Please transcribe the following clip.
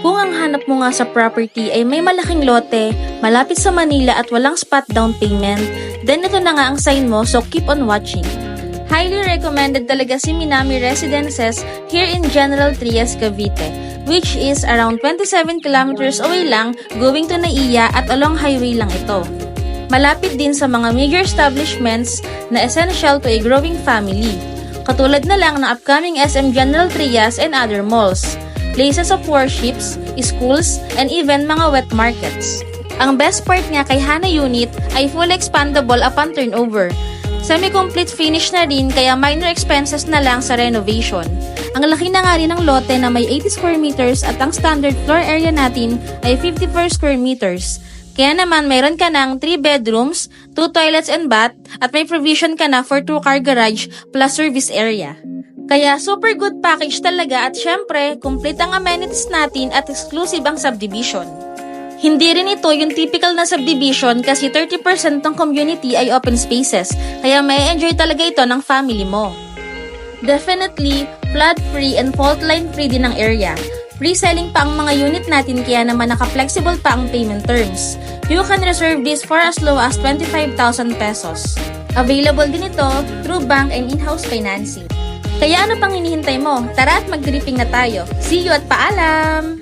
Kung ang hanap mo nga sa property ay may malaking lote, malapit sa Manila at walang spot down payment, then ito na nga ang sign mo, so keep on watching. Highly recommended talaga si Minami Residences here in General Trias, Cavite, which is around 27 kilometers away lang going to Naiya at along highway lang ito. Malapit din sa mga major establishments na essential to a growing family, katulad na lang ng upcoming SM General Trias and other malls, places of worships, schools, and even mga wet markets. Ang best part nga kay Hana Unit ay fully expandable upon turnover. Semi-complete finish na rin kaya minor expenses na lang sa renovation. Ang laki na nga rin ng lote na may 80 square meters at ang standard floor area natin ay 54 square meters. Kaya naman mayroon ka ng 3 bedrooms, 2 toilets and bath at may provision ka na for 2-car garage plus service area. Kaya super good package talaga at syempre, complete ang amenities natin at exclusive ang subdivision. Hindi rin ito yung typical na subdivision kasi 30% ng community ay open spaces, kaya may enjoy talaga ito ng family mo. Definitely, flood-free and fault line-free din ang area. Free-selling pa ang mga unit natin kaya naman naka-flexible pa ang payment terms. You can reserve this for as low as 25,000 pesos. Available din ito through bank and in-house financing. Kaya ano pang hinihintay mo? Tara at mag-gripping na tayo. See you at paalam!